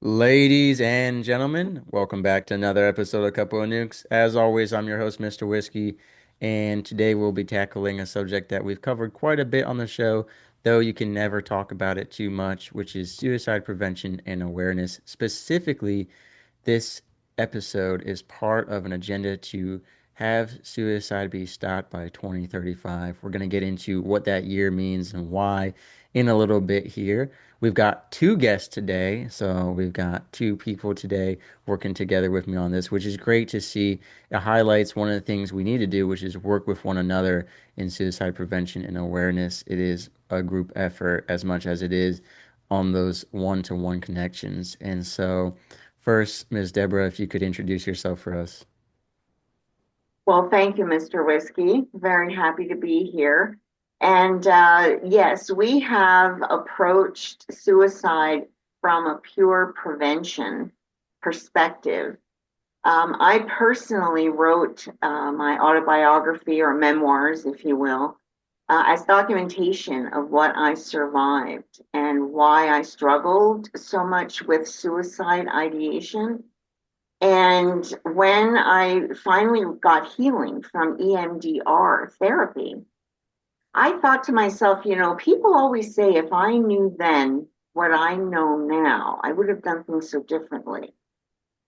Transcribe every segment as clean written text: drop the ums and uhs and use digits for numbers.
Ladies and gentlemen, welcome back to another episode of Couple of Nukes. As always, I'm your host, Mr. Whiskey, and today we'll be tackling a subject that we've covered quite a bit on the show, though you can never talk about it too much, which is suicide prevention and awareness. Specifically, this episode is part of an agenda to have suicide be stopped by 2035. We're going to get into what that year means and why in a little bit here. We've got two guests today, so we've got two people today working together with me on this, which is great to see. It highlights one of the things we need to do, which is work with one another in suicide prevention and awareness. It is a group effort as much as it is on those one-to-one connections. And so, first, Ms. Deborah, if you could introduce yourself for us. Well, thank you, Mr. Whiskey. Very happy to be here. And yes, we have approached suicide from a pure prevention perspective. I personally wrote my autobiography or memoirs, if you will, as documentation of what I survived and why I struggled so much with suicide ideation. And when I finally got healing from EMDR therapy, I thought to myself, people always say if I knew then what I know now, I would have done things so differently.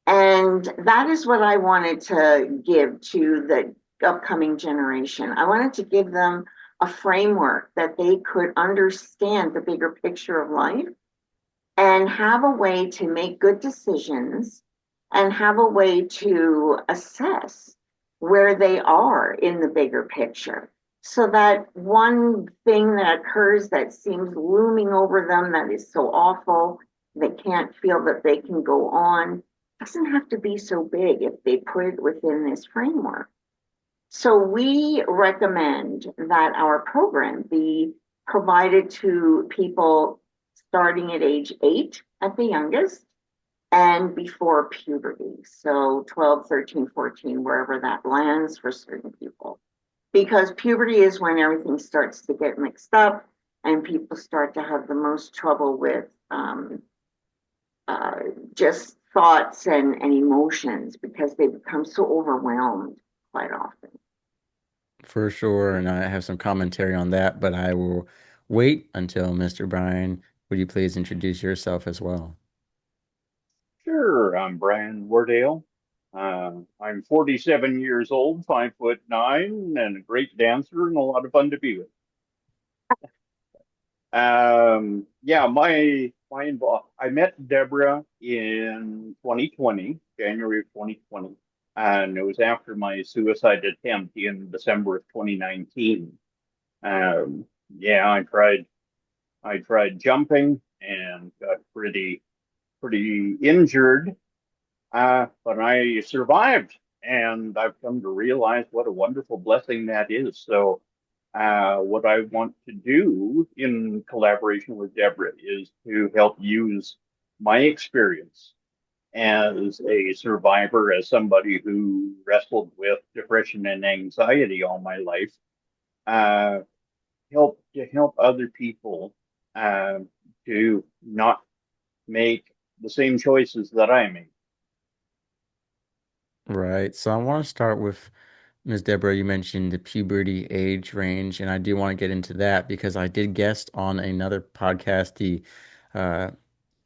And that is what I wanted to give to the upcoming generation. I wanted to give them a framework that they could understand the bigger picture of life and have a way to make good decisions and have a way to assess where they are in the bigger picture. So that one thing that occurs that seems looming over them that is so awful, they can't feel that they can go on, doesn't have to be so big if they put it within this framework. So we recommend that our program be provided to people starting at age 8 at the youngest and before puberty. So 12, 13, 14, wherever that lands for certain people. Because puberty is when everything starts to get mixed up and people start to have the most trouble with uh, just thoughts and emotions because they become so overwhelmed quite often. For sure, and I have some commentary on that, but I will wait until Mr. Brian. Would you please introduce yourself as well? Sure, I'm Brian Wardale. I'm 47 years old, 5'9", and a great dancer and a lot of fun to be with. Yeah, I met Deborah in 2020, January of 2020, and it was after my suicide attempt in December of 2019. Yeah, I tried jumping and got pretty injured. But I survived, and I've come to realize what a wonderful blessing that is. So, what I want to do in collaboration with Deborah is to help use my experience as a survivor, as somebody who wrestled with depression and anxiety all my life, uh, help other people uh, to not make the same choices that I made. Right. So I want to start with Ms. Deborah. You mentioned the puberty age range, and I do want to get into that because I did guest on another podcast, the uh,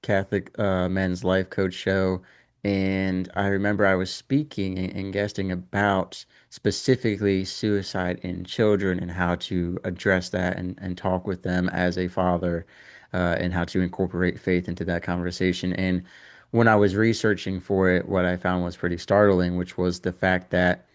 Catholic Men's Life Coach Show. And I remember I was speaking and guesting about specifically suicide in children and how to address that and talk with them as a father and how to incorporate faith into that conversation. And when I was researching for it, what I found was pretty startling, which was the fact that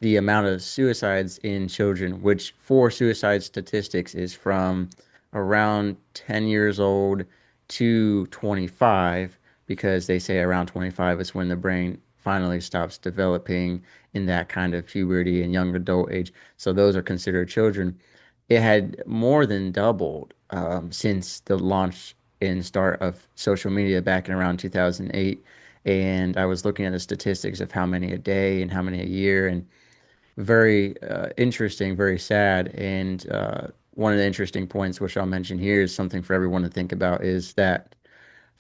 the amount of suicides in children, which for suicide statistics is from around 10 years old to 25, because they say around 25 is when the brain finally stops developing in that kind of puberty and young adult age. So those are considered children. It had more than doubled since the launch and start of social media back in around 2008. And I was looking at the statistics of how many a day and how many a year. And very interesting, very sad. And one of the interesting points, which I'll mention here, is something for everyone to think about is that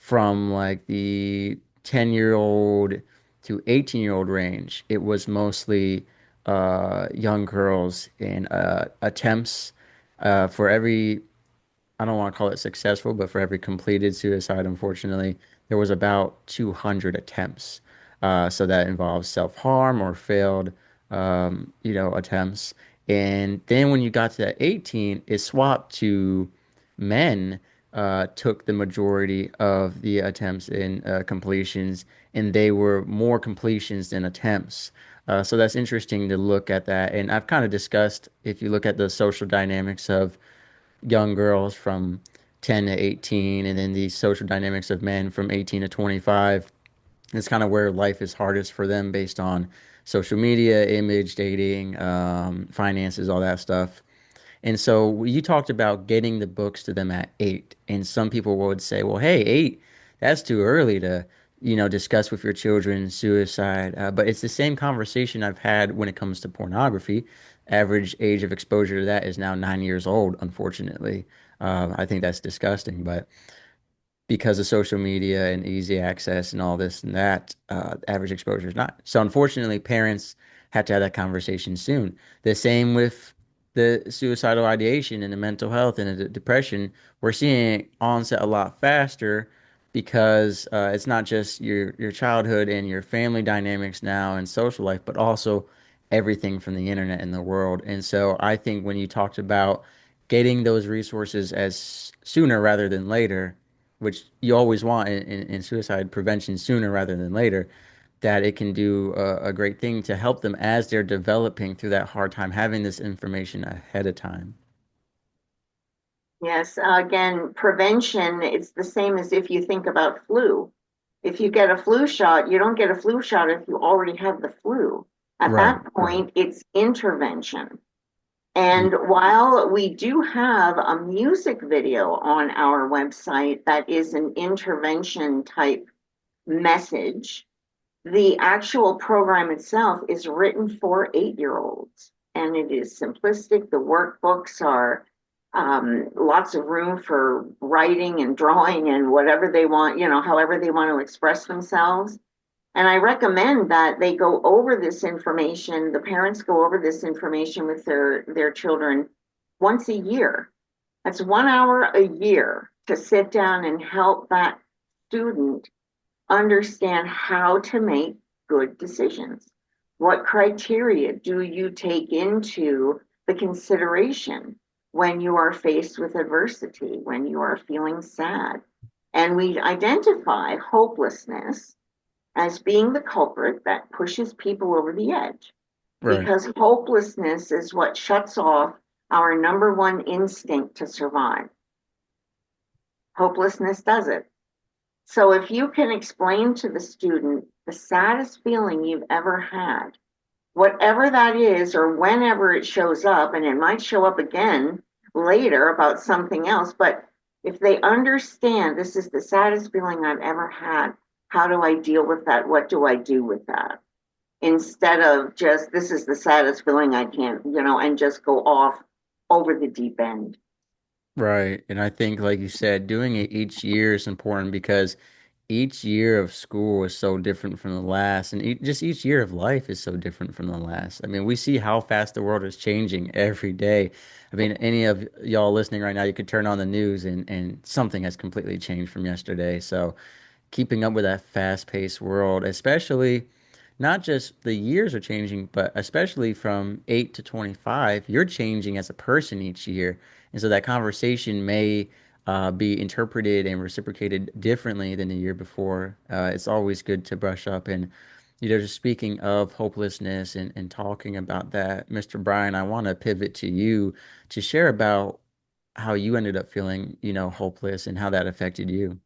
from like the 10-year-old to 18-year-old range, it was mostly young girls and attempts for every, I don't want to call it successful, but for every completed suicide, unfortunately, there was about 200 attempts. So that involves self-harm or failed, attempts. And then when you got to that 18, it swapped to men took the majority of the attempts and completions, and they were more completions than attempts. So that's interesting to look at that. And I've kind of discussed, if you look at the social dynamics of young girls from 10 to 18, and then the social dynamics of men from 18 to 25. It's kind of where life is hardest for them based on social media, image, dating, finances, all that stuff. And so you talked about getting the books to them at 8, and some people would say, "Well, hey, 8, that's too early to, discuss with your children suicide." But it's the same conversation I've had when it comes to pornography. Average age of exposure to that is now 9 years old, unfortunately. I think that's disgusting, but because of social media and easy access and all this and that, average exposure is not. So unfortunately, parents have to have that conversation soon. The same with the suicidal ideation and the mental health and the depression. We're seeing onset a lot faster because it's not just your childhood and your family dynamics now and social life, but also everything from the internet in the world. And so I think when you talked about getting those resources as sooner rather than later, which you always want in suicide prevention sooner rather than later, that it can do a great thing to help them as they're developing through that hard time, having this information ahead of time. Yes, again, prevention, it's the same as if you think about flu. If you get a flu shot, you don't get a flu shot if you already have the flu. At Right, that right. point, it's intervention. And while we do have a music video on our website that is an intervention type message, the actual program itself is written for 8-year-olds, and it is simplistic. The workbooks are lots of room for writing and drawing and whatever they want, however they want to express themselves. And I recommend that they go over this information, the parents go over this information with their children once a year. That's 1 hour a year to sit down and help that student understand how to make good decisions. What criteria do you take into the consideration when you are faced with adversity, when you are feeling sad? And we identify hopelessness as being the culprit that pushes people over the edge, Right. because hopelessness is what shuts off our number one instinct to survive. Hopelessness does it. So if you can explain to the student the saddest feeling you've ever had, whatever that is, or whenever it shows up, and it might show up again later about something else, but if they understand this is the saddest feeling I've ever had, how do I deal with that? What do I do with that? Instead of just, this is the saddest feeling I can't, and just go off over the deep end. Right. And I think, like you said, doing it each year is important because each year of school is so different from the last, and just each year of life is so different from the last. I mean, we see how fast the world is changing every day. I mean, any of y'all listening right now, you could turn on the news and something has completely changed from yesterday. So, keeping up with that fast-paced world, especially not just the years are changing, but especially from 8 to 25, you're changing as a person each year. And so that conversation may be interpreted and reciprocated differently than the year before. It's always good to brush up. And, just speaking of hopelessness and talking about that, Mr. Brian, I want to pivot to you to share about how you ended up feeling, hopeless and how that affected you.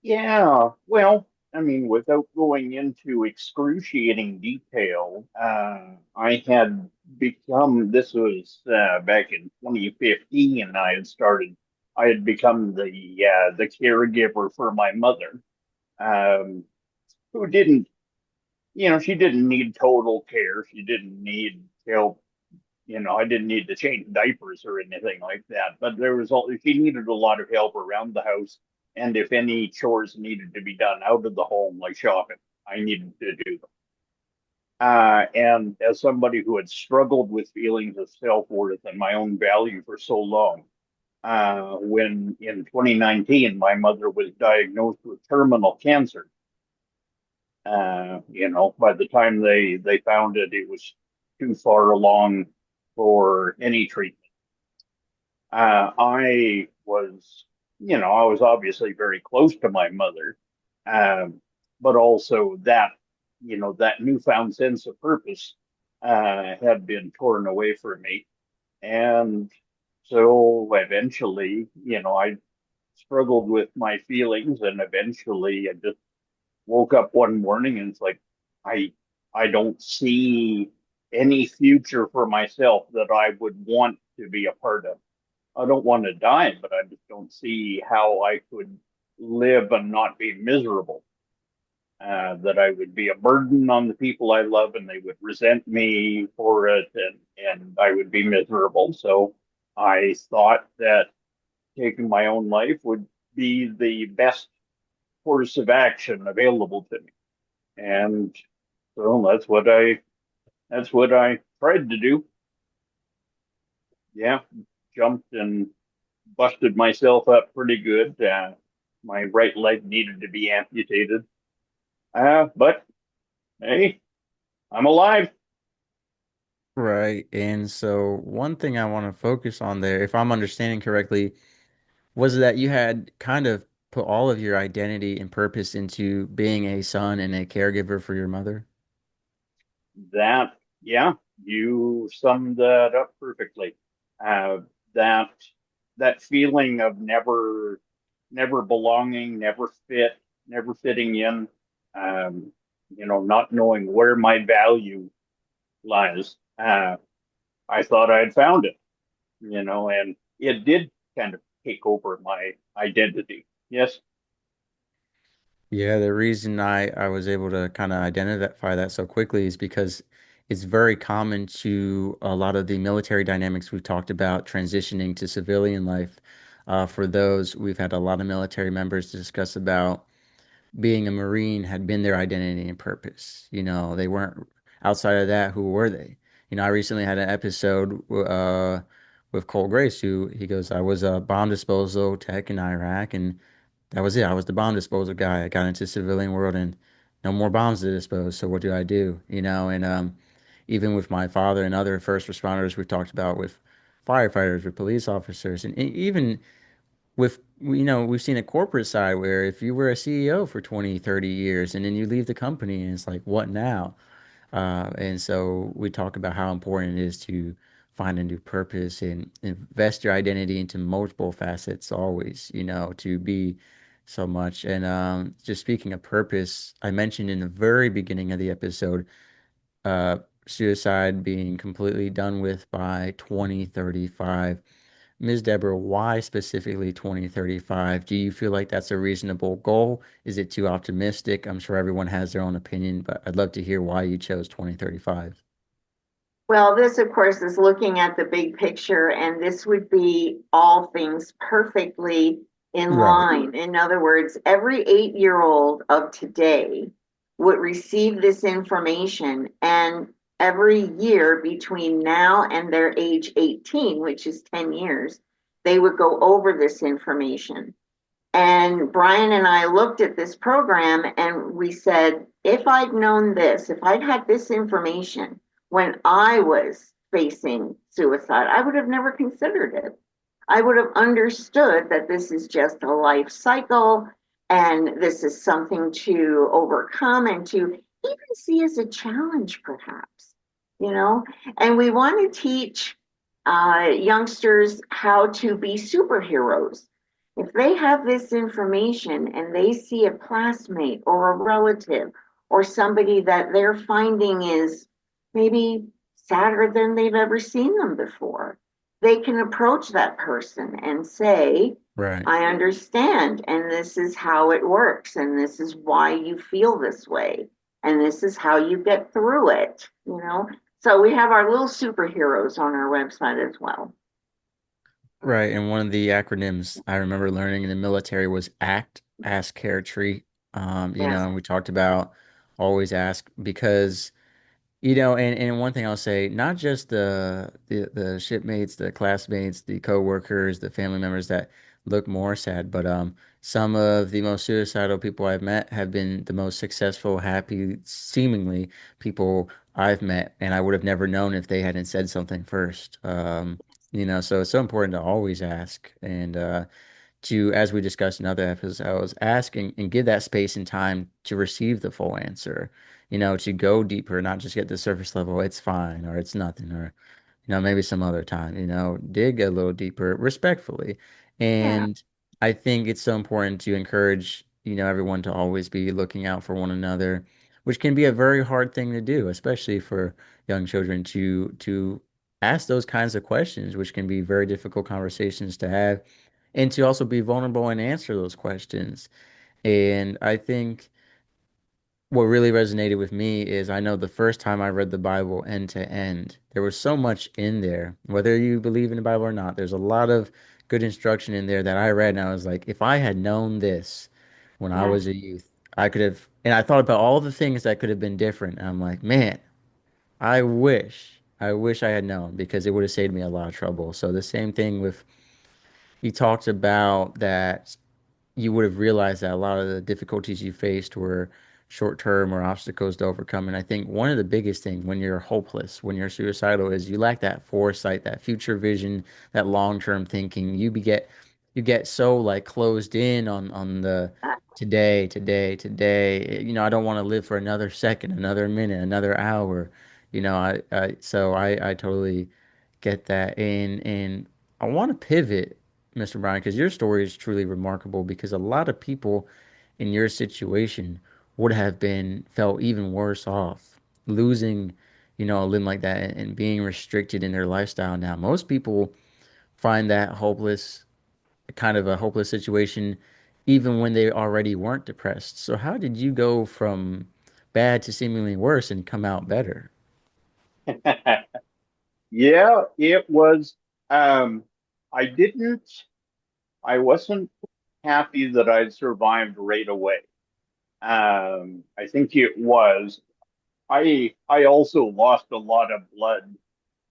Yeah, well, I mean, without going into excruciating detail, I had become, this was back in 2015, and I had become the caregiver for my mother, um, who didn't, she didn't need total care. She didn't need help. I didn't need to change diapers or anything like that, but she needed a lot of help around the house And if any chores needed to be done out of the home, like shopping, I needed to do them. And as somebody who had struggled with feelings of self-worth and my own value for so long, when in 2019 my mother was diagnosed with terminal cancer, by the time they found it, it was too far along for any treatment. I was obviously very close to my mother, um, but also that newfound sense of purpose had been torn away from me. And so eventually, I struggled with my feelings, and eventually I just woke up one morning and it's like, I, I don't see any future for myself that I would want to be a part of. I don't want to die, but I just don't see how I could live and not be miserable. That I would be a burden on the people I love and they would resent me for it, and I would be miserable. So I thought that taking my own life would be the best course of action available to me. And so that's what I tried to do. Yeah, jumped and busted myself up pretty good. My right leg needed to be amputated. But hey, I'm alive. Right. And so one thing I want to focus on there, if I'm understanding correctly, was that you had kind of put all of your identity and purpose into being a son and a caregiver for your mother. That, yeah, you summed that up perfectly. Uh, that that feeling of never belonging, never fitting in, not knowing where my value lies. I thought I had found it, and it did kind of take over my identity. Yes. Yeah, the reason I was able to kind of identify that so quickly is because it's very common to a lot of the military dynamics we've talked about transitioning to civilian life. For those, we've had a lot of military members discuss about being a Marine had been their identity and purpose. They weren't outside of that. Who were they? I recently had an episode with Cole Grace, who he goes, I was a bomb disposal tech in Iraq, and that was it. I was the bomb disposal guy. I got into civilian world, and no more bombs to dispose. So what do I do? And even with my father and other first responders, we've talked about with firefighters, with police officers, and even with we've seen a corporate side where if you were a CEO for 20, 30 years and then you leave the company and it's like what now, and so we talk about how important it is to find a new purpose and invest your identity into multiple facets always, to be so much. And just speaking of purpose, I mentioned in the very beginning of the episode, uh, suicide being completely done with by 2035. Ms. Deborah, why specifically 2035? Do you feel like that's a reasonable goal? Is it too optimistic? I'm sure everyone has their own opinion, but I'd love to hear why you chose 2035. Well, this, of course, is looking at the big picture, and this would be all things perfectly in Right. line. In other words, every 8-year-old of today would receive this information, and every year between now and their age 18, which is 10 years, they would go over this information. And Brian and I looked at this program and we said, if I'd known this, if I'd had this information when I was facing suicide, I would have never considered it. I would have understood that this is just a life cycle and this is something to overcome and to even see as a challenge, perhaps, you know? And we want to teach youngsters how to be superheroes. If they have this information and they see a classmate or a relative or somebody that they're finding is maybe sadder than they've ever seen them before, they can approach that person and say, Right. I understand, and this is how it works, and this is why you feel this way, and this is how you get through it. So we have our little superheroes on our website as well. Right. And one of the acronyms I remember learning in the military was ACT, ask, care, treat. Yes. And we talked about always ask because and one thing I'll say, not just the shipmates, the classmates, the coworkers, the family members that look more sad, but some of the most suicidal people I've met have been the most successful, happy, seemingly people I've met, and I would have never known if they hadn't said something first. So it's so important to always ask and to, as we discussed in other episodes, ask and give that space and time to receive the full answer, to go deeper, not just get the surface level, it's fine or it's nothing, or, maybe some other time, dig a little deeper respectfully. Yeah. And I think it's so important to encourage, everyone to always be looking out for one another, which can be a very hard thing to do, especially for young children to ask those kinds of questions, which can be very difficult conversations to have and to also be vulnerable and answer those questions. And I think what really resonated with me is I know the first time I read the Bible end to end, there was so much in there. Whether you believe in the Bible or not, there's a lot of good instruction in there that I read, and I was like, if I had known this when I Yes. was a youth, I could have, and I thought about all the things that could have been different. And I'm like, man, I wish I had known because it would have saved me a lot of trouble. So the same thing with, he talked about that you would have realized that a lot of the difficulties you faced were short term or obstacles to overcome. And I think one of the biggest things when you're hopeless, when you're suicidal, is you lack that foresight, that future vision, that long term thinking. You get so like closed in on the today, today, today. I don't want to live for another second, another minute, another hour. I totally get that. And I want to pivot, Mr. Bryan, because your story is truly remarkable because a lot of people in your situation would have been felt even worse off losing, a limb like that and being restricted in their lifestyle now. Most people find that hopeless, kind of a hopeless situation, even when they already weren't depressed. So how did you go from bad to seemingly worse and come out better? Yeah, it was. Um, I didn't. I wasn't happy that I'd survived right away. I think it was. I also lost a lot of blood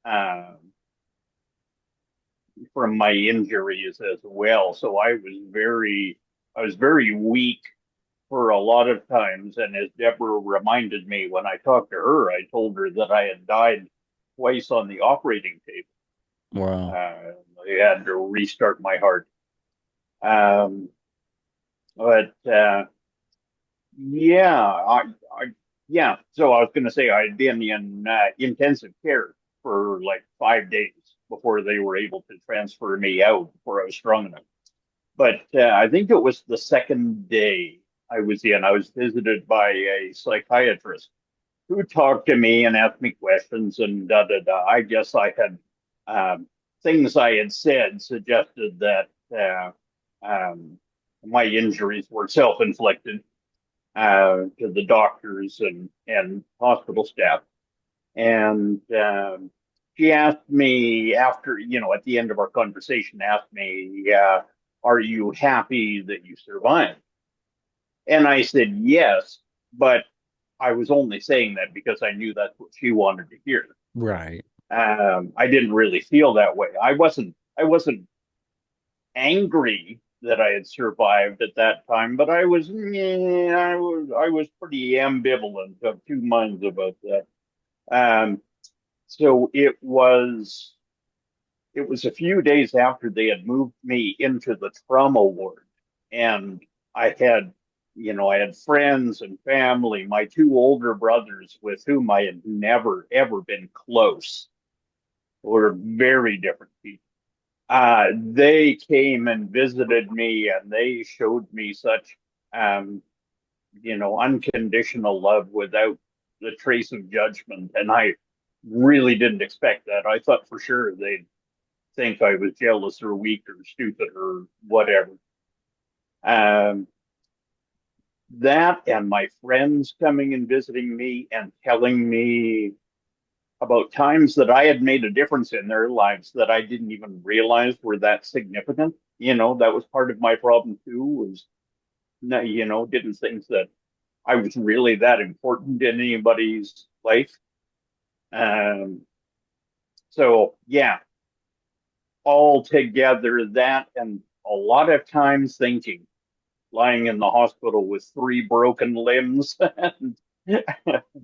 um, from my injuries as well, so I was very weak for a lot of times. And as Deborah reminded me when I talked to her, I told her that I had died twice on the operating table. Wow. I had to restart my heart. Um, but yeah, I, yeah. So I was going to say I'd been in intensive care for like 5 days before they were able to transfer me out before I was strong enough. But I think it was the second day I was in. I was visited by a psychiatrist who talked to me and asked me questions and da da da. I guess I had um, things I had said suggested that um, my injuries were self-inflicted to the doctors and hospital staff. And she asked me after, at the end of our conversation, asked me, "Are you happy that you survived?" And I said yes, but I was only saying that because I knew that's what she wanted to hear. Right. I didn't really feel that way. I wasn't angry that I had survived at that time, but I was pretty ambivalent of two minds about that. Um, so it was a few days after they had moved me into the trauma ward, and I had I had friends and family, my two older brothers with whom I had never ever been close, were very different people. They came and visited me, and they showed me such um, unconditional love without the trace of judgment, and I really didn't expect that. I thought for sure they'd think I was jealous or weak or stupid or whatever. Um, that and my friends coming and visiting me and telling me about times that I had made a difference in their lives that I didn't even realize were that significant. That was part of my problem too, was, didn't think that I was really that important in anybody's life. Um, so yeah, all together that and a lot of times thinking, lying in the hospital with three broken limbs. And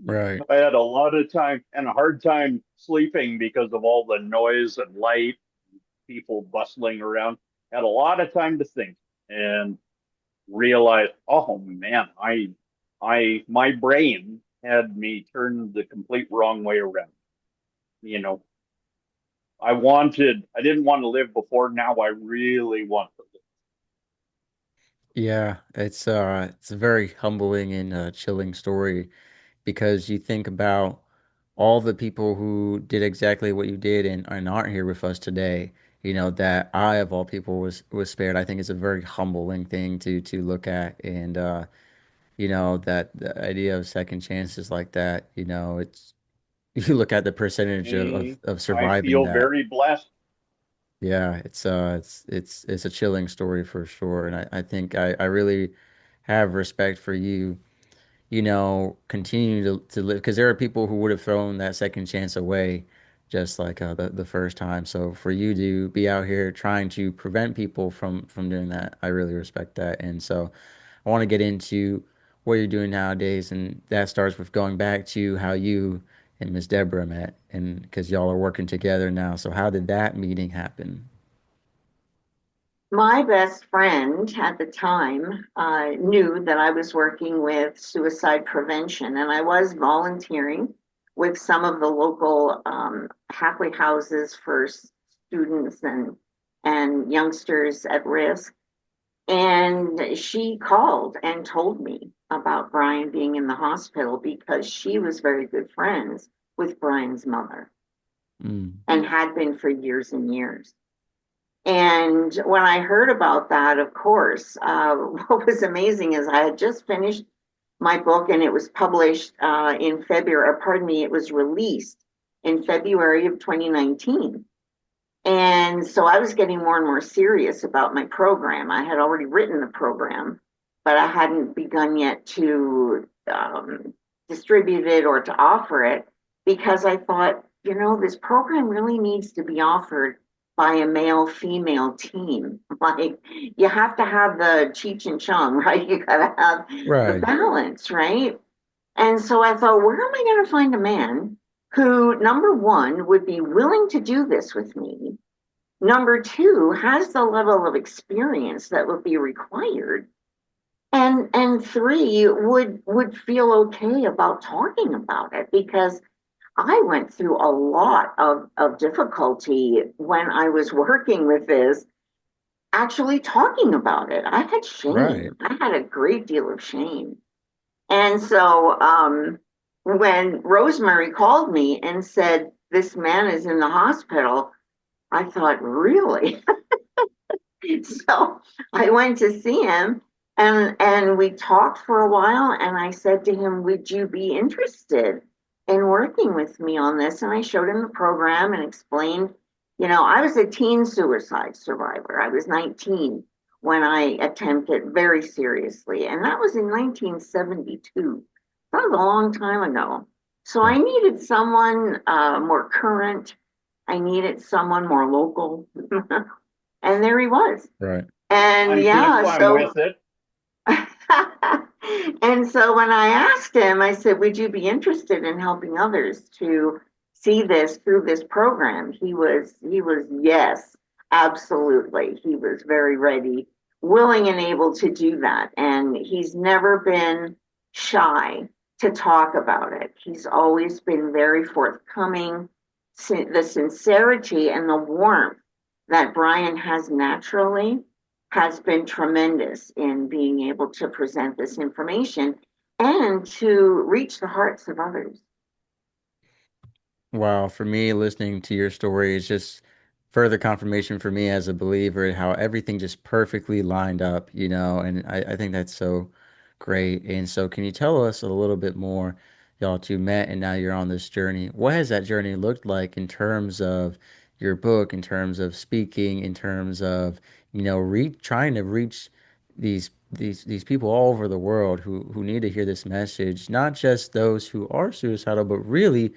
Right. I had a lot of time and a hard time sleeping because of all the noise and light, people bustling around. Had a lot of time to think and realize, oh man, my brain had me turned the complete wrong way around. You know, I didn't want to live before. Now I really want to Yeah, it's a very humbling and chilling story because you think about all the people who did exactly what you did and aren't here with us today. That I of all people was spared. I think it's a very humbling thing to look at, and that the idea of second chances like that. It's you look at the percentage of live. of I surviving feel that. very blessed. Yeah, it's a chilling story for sure, and I think I really have respect for you, continue to live because there are people who would have thrown that second chance away just like the first time. So for you to be out here trying to prevent people from doing that, I really respect that. And so I want to get into what you're doing nowadays, and that starts with going back to how you and Miss Deborah met, and because y'all are working together now. So how did that meeting happen? My best friend at the time knew that I was working with suicide prevention, and I was volunteering with some of the local halfway houses for students and youngsters at risk. And she called and told me about Brian being in the hospital because she was very good friends with Brian's mother Mm, and had been for years and years. And when I heard about that, of course, what was amazing is I had just finished my book and it was published in February, or pardon me, it was released in February of 2019. And so I was getting more and more serious about my program. I had already written the program, but I hadn't begun yet to distribute it or to offer it because I thought, this program really needs to be offered by a male female team. Like, you have to have the Cheech and Chong, right? You got to have the right, balance, right? And so I thought, where am I going to find a man who, number one, would be willing to do this with me? Number two, has the level of experience that would be required. And three, would feel okay about talking about it because I went through a lot of difficulty when I was working with this, actually talking about it. I had right. shame. I had a great deal of shame. And so when Rosemary called me and said, this man is in the hospital, I thought, really? So I went to see him and we talked for a while and I said to him, would you be interested in working with me on this? And I showed him the program and explained, I was a teen suicide survivor. I was 19 when I attempted very seriously, and that was in 1972. That was a long time ago. So Yeah, I needed someone more current. I needed someone more local. And there he was. right. And I'm hip, yeah, I'm so with it. and so when I asked him, I said, would you be interested in helping others to see this through this program? He was yes, absolutely. He was very ready, willing and able to do that. And he's never been shy to talk about it. He's always been very forthcoming. The sincerity and the warmth that Brian has naturally has been tremendous in being able to present this information and to reach the hearts of others. Wow, for me, listening to your story is just further confirmation for me as a believer how everything just perfectly lined up, and I think that's so great. And so, can you tell us a little bit more y'all two met and now you're on this journey. What has that journey looked like in terms of your book, in terms of speaking, in terms of, trying to reach these people all over the world who need to hear this message, not just those who are suicidal, but really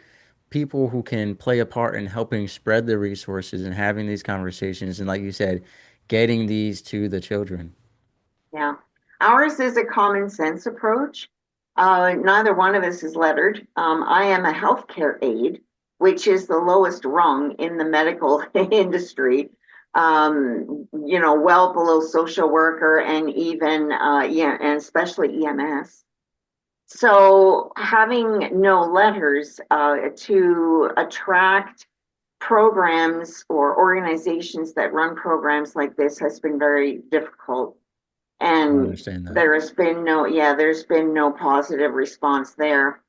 people who can play a part in helping spread the resources and having these conversations and like you said, getting these to the children. Yeah. Ours is a common sense approach. Neither one of us is lettered. I am a healthcare aide, which is the lowest rung in the medical industry. Well below social worker and even, yeah, and especially EMS. So having no letters to attract programs or organizations that run programs like this has been very difficult. I And understand that. there's been no positive response there.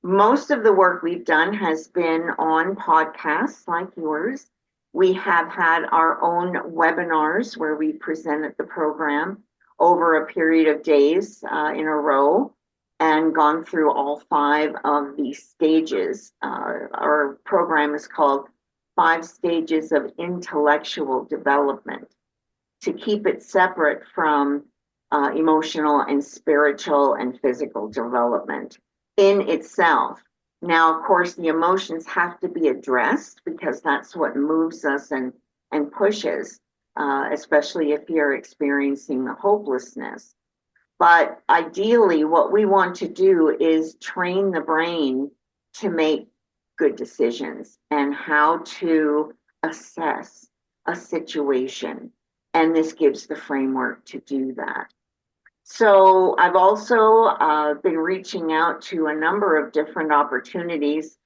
Most of the work we've done has been on podcasts like yours. We have had our own webinars where we presented the program over a period of days in a row and gone through all five of these stages. Our program is called Five Stages of Intellectual Development to keep it separate from emotional and spiritual and physical development in itself. Now, of course, the emotions have to be addressed because that's what moves us and pushes, especially if you're experiencing hopelessness. But ideally, what we want to do is train the brain to make good decisions and how to assess a situation. And this gives the framework to do that. So I've also been reaching out to a number of different opportunities,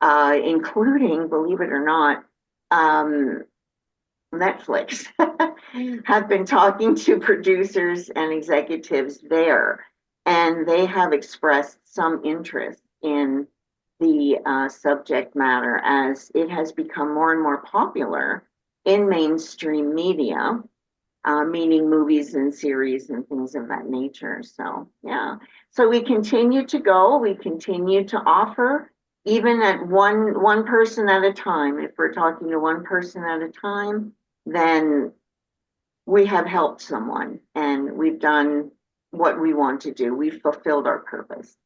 including, believe it or not, um, Netflix. Have been talking to producers and executives there, and they have expressed some interest in the subject matter as it has become more and more popular in mainstream media, meaning movies and series and things of that nature. So, yeah. So we continue to go, we continue to offer, even at one person at a time. If we're talking to one person at a time, then we have helped someone and we've done what we want to do. We've fulfilled our purpose.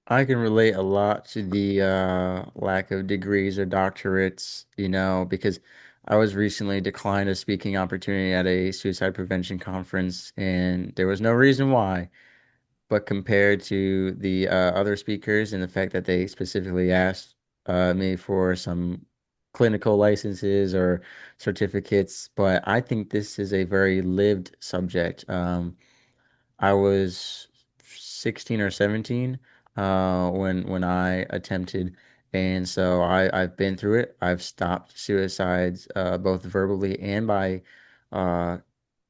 I can relate a lot to the lack of degrees or doctorates, because I was recently declined a speaking opportunity at a suicide prevention conference, and there was no reason why. But compared to the other speakers and the fact that they specifically asked me for some clinical licenses or certificates, but I think this is a very lived subject. I was 16 or 17 when I attempted, and so I've been through it. I've stopped suicides both verbally and uh,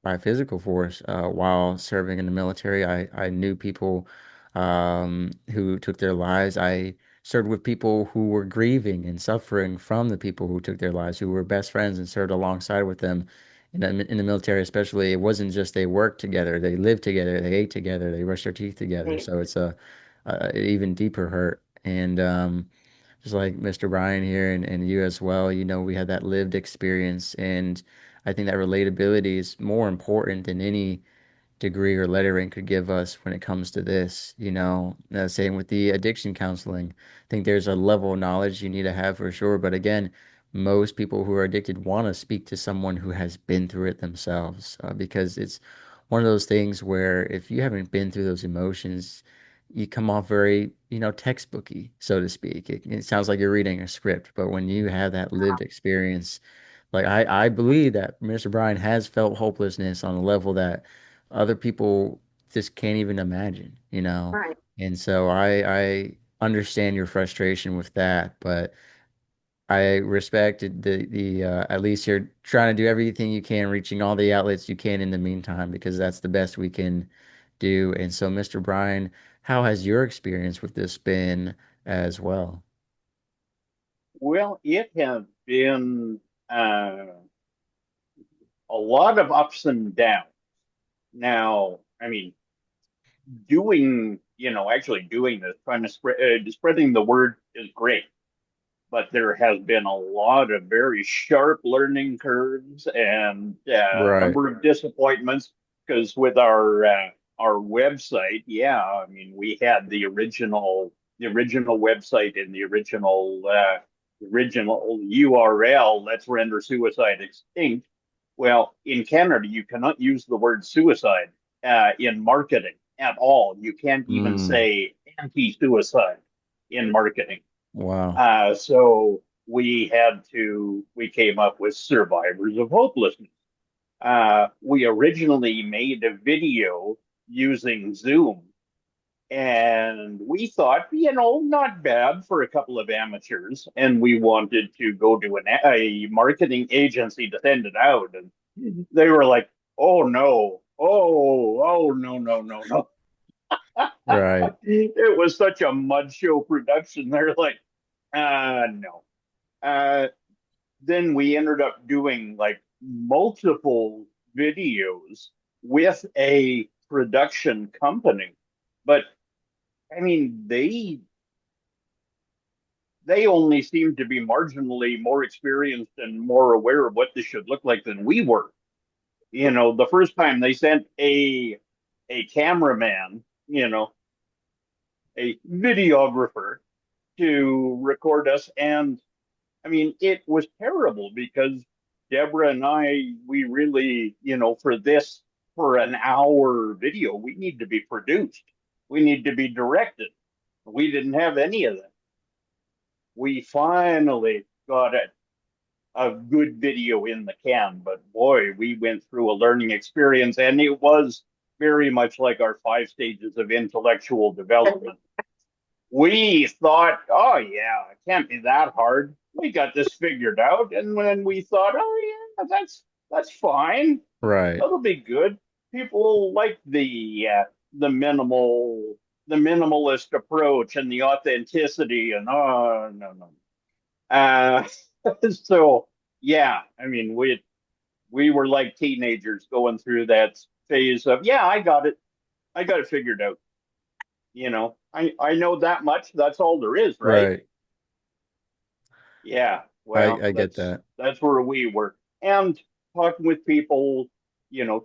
by physical force while serving in the military. I knew people who took their lives. I served with people who were grieving and suffering from the people who took their lives, who were best friends and served alongside with them. In the military, especially, it wasn't just they worked together, they lived together, they ate together, they brushed their teeth together. So it's a even deeper hurt. And just like Mr. Brian here and you as well, we had that lived experience. And I think that relatability is more important than any degree or lettering could give us when it comes to this. Same with the addiction counseling. I think there's a level of knowledge you need to have for sure. But again, most people who are addicted want to speak to someone who has been through it themselves because it's one of those things where if you haven't been through those emotions, you come off very, textbooky, so to speak. It sounds like you're reading a script, but when you have that lived experience, like I believe that Mr. Bryan has felt hopelessness on a level that other people just can't even imagine. Right. And so I understand your frustration with that, but I respect the at least you're trying to do everything you can, reaching all the outlets you can in the meantime, because that's the best we can do. And so, Mr. Bryan, how has your experience with this been as well? Well, it has been uh, a lot of ups and downs. Now, I mean, doing actually doing this, trying to spreading the word is great, but there has been a lot of very sharp learning curves and a Right. number of disappointments because with our website, yeah, I mean we had the original website and the original URL. Let's render suicide extinct. Well, in Canada, you cannot use the word suicide in marketing at all. You can't even Mm, say anti-suicide in marketing. wow. So we came up with survivors of hopelessness. We originally made a video using Zoom, and we thought, not bad for a couple of amateurs. And we wanted to go to a marketing agency to send it out, and they were like, "Oh no, oh no, no, no, no." Right. It was such a mud show production. They're like, no. Uh, then we ended up doing like multiple videos with a production company. But I mean, they only seemed to be marginally more experienced and more aware of what this should look like than we were. The first time they sent a cameraman, a videographer to record us, and I mean, it was terrible because Deborah and I, we really, for an hour video, we need to be produced. We need to be directed. We didn't have any of that. We finally got a good video in the can, but boy, we went through a learning experience, and it was very much like our 5 stages of intellectual development. We thought, oh yeah, it can't be that hard. We got this figured out, and when we thought, oh yeah, that's fine. Right. That'll be good. People like the minimal, the minimalist approach and the authenticity, and oh no no. Uh, so yeah, I mean we were like teenagers going through that phase of yeah, I got it figured out. I know that much. That's all there is, right? Right. Yeah. I Well, I get that's that. that's where we were. And talking with people,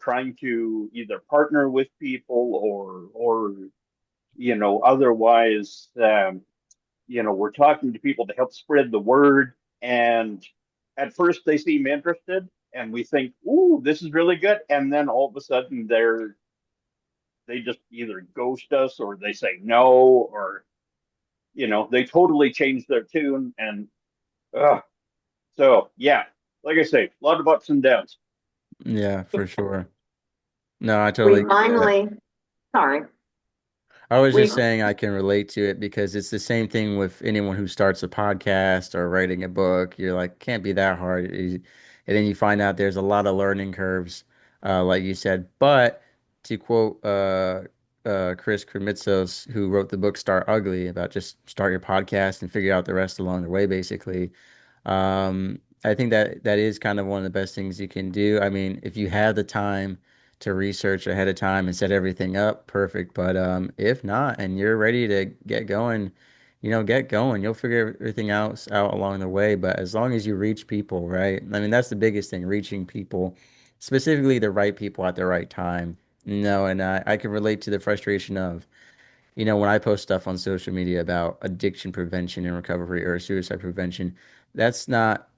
trying to either partner with people or otherwise we're talking to people to help spread the word. And at first they seem interested and we think, ooh, this is really good. And then all of a sudden they just either ghost us or they say no or they totally change their tune and uh, so yeah, like I say, a lot of ups and downs. Yeah, for sure. No, I We totally get that. finally, sorry, I was we just saying I can relate to it because it's the same thing with anyone who starts a podcast or writing a book. You're like, can't be that hard. And then you find out there's a lot of learning curves, like you said. But to quote Chris Krimitsos, who wrote the book Start Ugly, about just start your podcast and figure out the rest along the way, basically. I think that that is kind of one of the best things you can do. I mean, if you have the time to research ahead of time and set everything up, perfect. But if not, and you're ready to get going, get going. You'll figure everything else out along the way. But as long as you reach people, right? I mean, that's the biggest thing, reaching people, specifically the right people at the right time. And I can relate to the frustration of, when I post stuff on social media about addiction prevention and recovery or suicide prevention, that's not,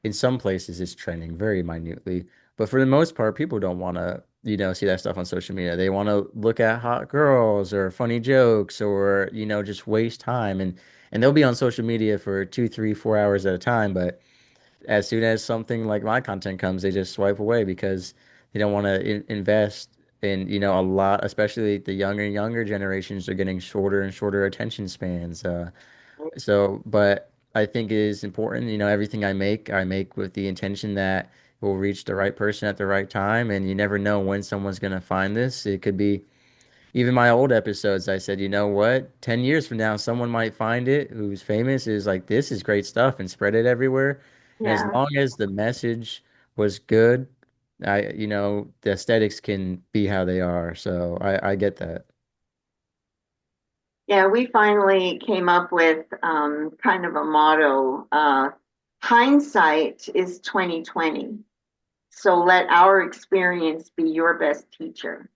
in some places it's trending very minutely, but for the most part, people don't want to, see that stuff on social media. They want to look at hot girls or funny jokes or, just waste time. And they'll be on social media for 2, 3, 4 hours at a time, but as soon as something like my content comes, they just swipe away because they don't want to invest in, a lot, especially the younger and younger generations are getting shorter and shorter attention spans. But I think it is important, everything I make with the intention that it will reach the right person at the right time. And you never know when someone's going to find this. It could be even my old episodes. I said, you know what? 10 years from now, someone might find it who's famous, is like, this is great stuff, and spread it everywhere. And as yeah. long as the message was good, the aesthetics can be how they are. So I get that. Yeah, we finally came up with kind of a motto. Hindsight is 2020. So let our experience be your best teacher.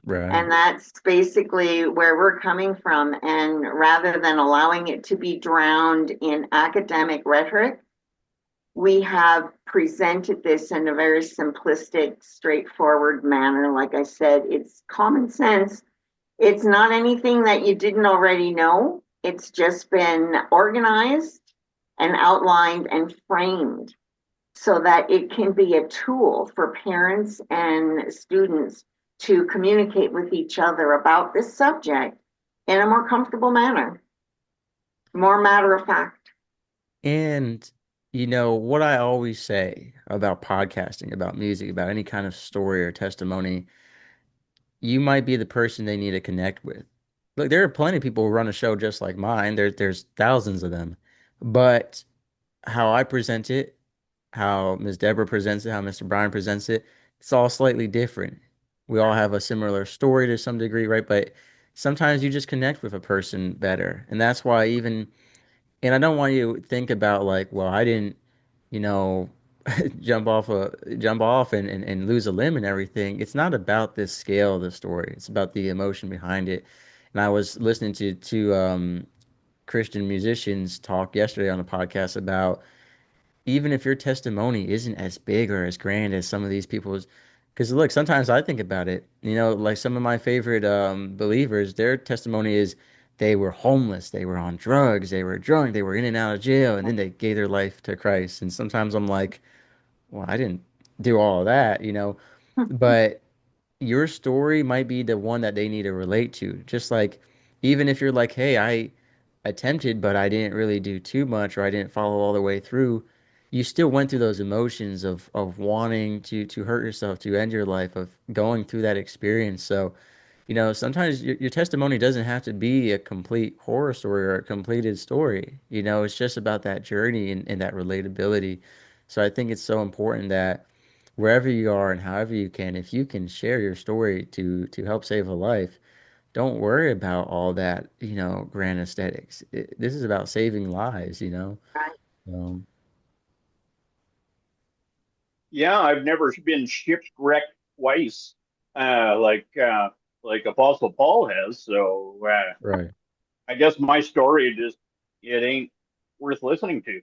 Right. And that's basically where we're coming from. And rather than allowing it to be drowned in academic rhetoric, we have presented this in a very simplistic, straightforward manner. Like I said, it's common sense. It's not anything that you didn't already know. It's just been organized and outlined and framed so that it can be a tool for parents and students to communicate with each other about this subject in a more comfortable manner, more matter of fact. And what I always say about podcasting, about music, about any kind of story or testimony, you might be the person they need to connect with. Look, there are plenty of people who run a show just like mine. There's thousands of them. But how I present it, how Ms. Deborah presents it, how Mr. Brian presents it, it's all slightly different. We all have a similar story to some degree, right? But sometimes you just connect with a person better. And that's why even, and I don't want you to think about like, well, I didn't, you know, jump off and lose a limb and everything. It's not about this scale of the story. It's about the emotion behind it. And I was listening to Christian musicians talk yesterday on a podcast about even if your testimony isn't as big or as grand as some of these people's, because look, sometimes I think about it, like some of my favorite believers, their testimony is they were homeless, they were on drugs, they were drunk, they were in and out of jail, and then they gave their life to Christ. And sometimes I'm like, well, I didn't do all of that. But your story might be the one that they need to relate to. Just like, even if you're like, hey, I attempted, but I didn't really do too much, or I didn't follow all the way through, you still went through those emotions of wanting to hurt yourself, to end your life, of going through that experience. So, sometimes your testimony doesn't have to be a complete horror story or a completed story. It's just about that journey and that relatability. So I think it's so important that wherever you are and however you can, if you can share your story to help save a life, don't worry about all that, grand aesthetics. This is about saving lives. Right. Um, Yeah, I've never been shipwrecked twice, like Apostle Paul has. So right, I guess my story just it ain't worth listening to.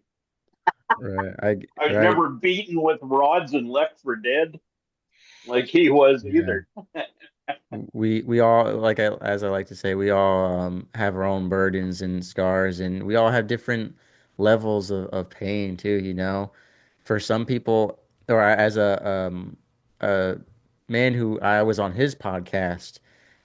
right. I was Right. never beaten with rods and left for dead like he was Yeah. either. We all as I like to say, we all have our own burdens and scars, and we all have different levels of pain too. For some people, or as a man who I was on his podcast,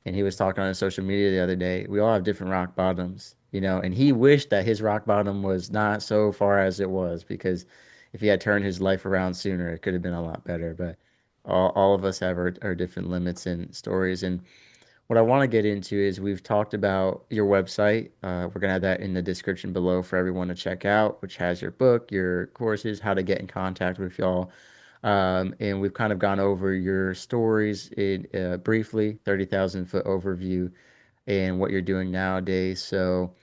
and he was talking on his social media the other day, we all have different rock bottoms, and he wished that his rock bottom was not so far as it was, because if he had turned his life around sooner, it could have been a lot better. But all of us have our different limits and stories. And what I want to get into is we've talked about your website. We're going to have that in the description below for everyone to check out, which has your book, your courses, how to get in contact with y'all. And we've kind of gone over your stories in briefly, 30,000 foot overview, and what you're doing nowadays. So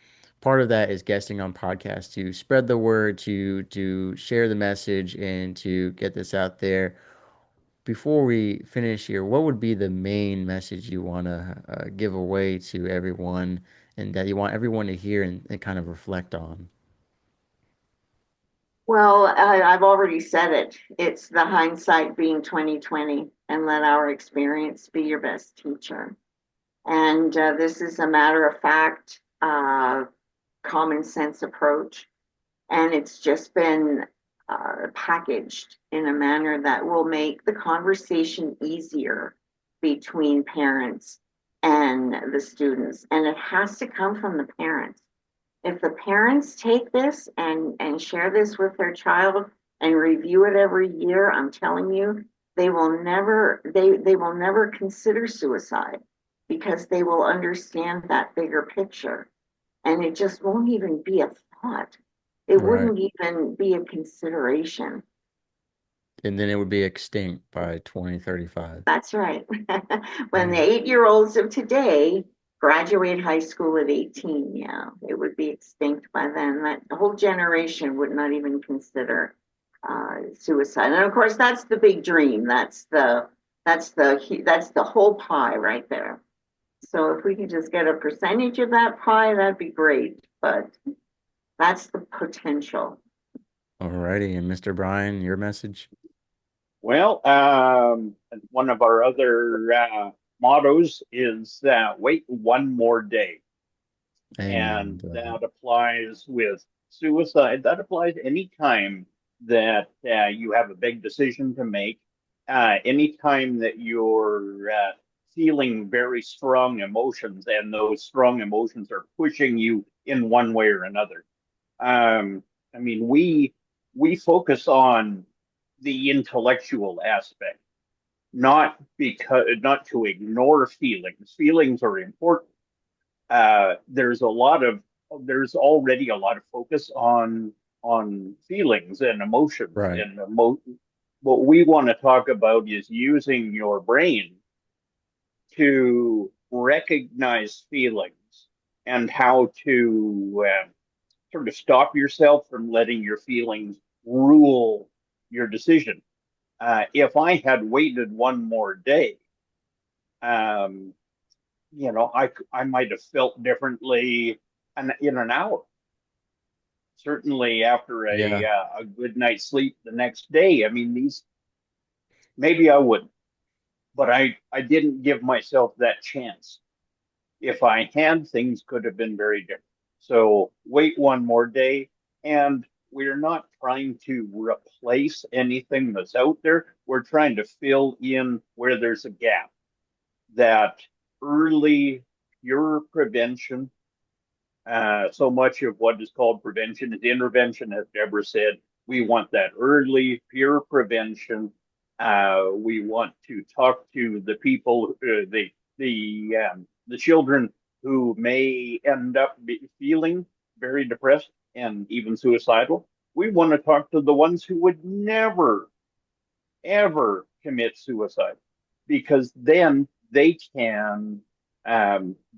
part of that is guesting on podcasts to spread the word, to share the message, and to get this out there. Before we finish here, what would be the main message you want to give away to everyone and that you want everyone to hear and kind of reflect on? Well, I've already said it. It's the hindsight being 2020 and let our experience be your best teacher. And this is a matter of fact, common sense approach. And it's just been packaged in a manner that will make the conversation easier between parents and the students. And it has to come from the parents. If the parents take this and share this with their child and review it every year, I'm telling you, they will never consider suicide because they will understand that bigger picture. And it just won't even be a thought. It Right. wouldn't even be a consideration. And then it would be extinct by 2035. That's right. When the Yeah. 8-year olds of today Graduate high school at 18, yeah, it would be extinct by then. That the whole generation would not even consider suicide. And of course, that's the big dream. That's the whole pie right there. So if we could just get a percentage of that pie, that'd be great. But that's the potential. Alrighty, and Mr. Brian, your message? Well, one of our other mottos is wait one more day. Amen And to that. that applies with suicide. That applies anytime that you have a big decision to make, anytime that you're feeling very strong emotions and those strong emotions are pushing you in one way or another. Um, I mean, we focus on the intellectual aspect, not to ignore feelings. Feelings are important. There's a lot of there's already a lot of focus on feelings and emotions Right. and what we want to talk about is using your brain to recognize feelings and how to sort of stop yourself from letting your feelings rule your decision. If I had waited one more day, um, I might have felt differently in an hour. Certainly after Yeah. a good night's sleep the next day. I mean, these maybe I wouldn't, but I didn't give myself that chance. If I had, things could have been very different. So wait one more day, and we're not trying to replace anything that's out there. We're trying to fill in where there's a gap. That early pure prevention. So much of what is called prevention is intervention, as Deborah said. We want that early peer prevention. We want to talk to the people, the children who may end up feeling very depressed and even suicidal. We want to talk to the ones who would never ever commit suicide because then they can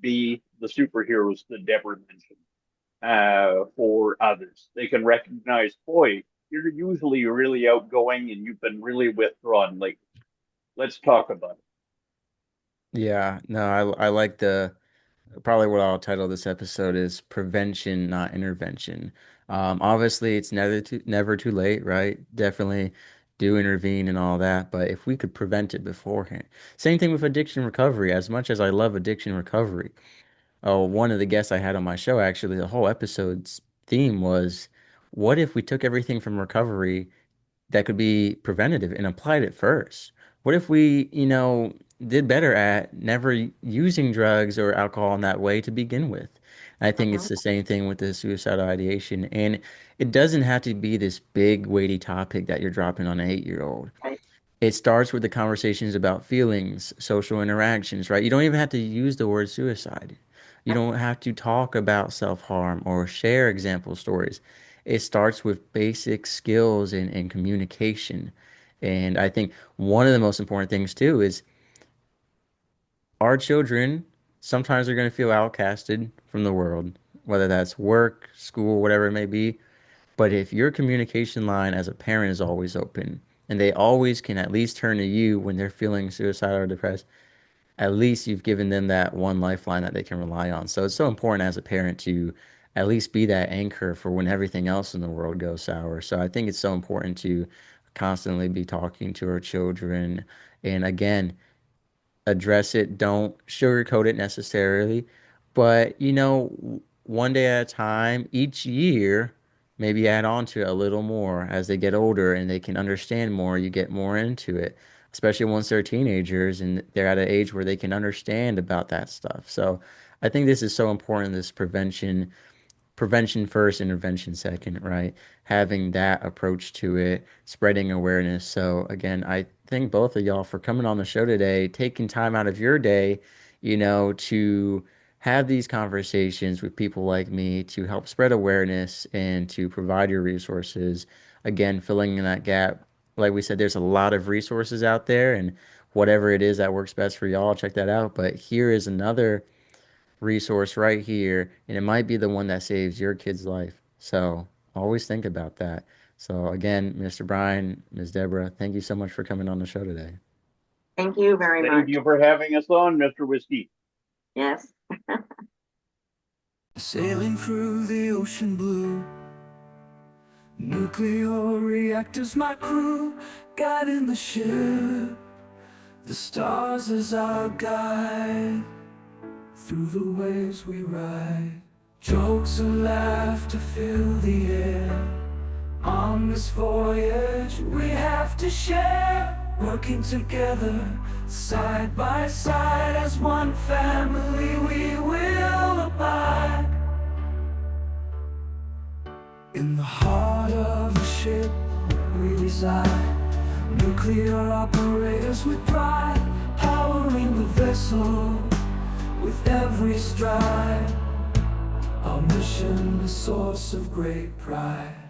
be the superheroes that Deborah mentioned for others. They can recognize, boy, you're usually really outgoing and you've been really withdrawn lately. Let's talk about it. Yeah. No, I like the probably what I'll title this episode is prevention, not intervention. Obviously, it's never too late, right? Definitely do intervene and all that, but if we could prevent it beforehand. Same thing with addiction recovery. As much as I love addiction recovery, oh, one of the guests I had on my show, actually, the whole episode's theme was, what if we took everything from recovery that could be preventative and applied it first? What if we, did better at never using drugs or alcohol in that way to begin with? I think it's Mhm. the same thing with the suicidal ideation. And it doesn't have to be this big, weighty topic that you're dropping on an 8-year-old. Okay. It starts with the conversations about feelings, social interactions, right? You don't even have to use the word suicide. You don't have to talk about self-harm or share example stories. It starts with basic skills and communication. And I think one of the most important things too is our children sometimes are going to feel outcasted from the world, whether that's work, school, whatever it may be. But if your communication line as a parent is always open and they always can at least turn to you when they're feeling suicidal or depressed, at least you've given them that one lifeline that they can rely on. So it's so important as a parent to at least be that anchor for when everything else in the world goes sour. So I think it's so important to constantly be talking to our children. And again, address it. Don't sugarcoat it necessarily, but one day at a time, each year, maybe add on to it a little more as they get older and they can understand more. You get more into it, especially once they're teenagers and they're at an age where they can understand about that stuff. So I think this is so important, this prevention first, intervention second, right? Having that approach to it, spreading awareness. So again, I thank both of y'all for coming on the show today, taking time out of your day, to have these conversations with people like me to help spread awareness and to provide your resources. Again, filling in that gap. Like we said, there's a lot of resources out there, and whatever it is that works best for y'all, check that out. But here is another resource right here, and it might be the one that saves your kid's life. So always think about that. So again, Mr. Brian, Ms. Deborah, thank you so much for coming on the show today. Thank you very Thank much. you for having us on, Mr. Whiskey. Yes. Sailing through the ocean blue, nuclear reactors my crew, guiding the ship, the stars as our guide. Through the waves we ride, jokes and laughter fill the air. On this voyage we have to share, working together, side by side. As one family we will abide. In the heart of the ship we reside, nuclear operators with pride, powering the vessel with every stride. Our mission, a source of great pride.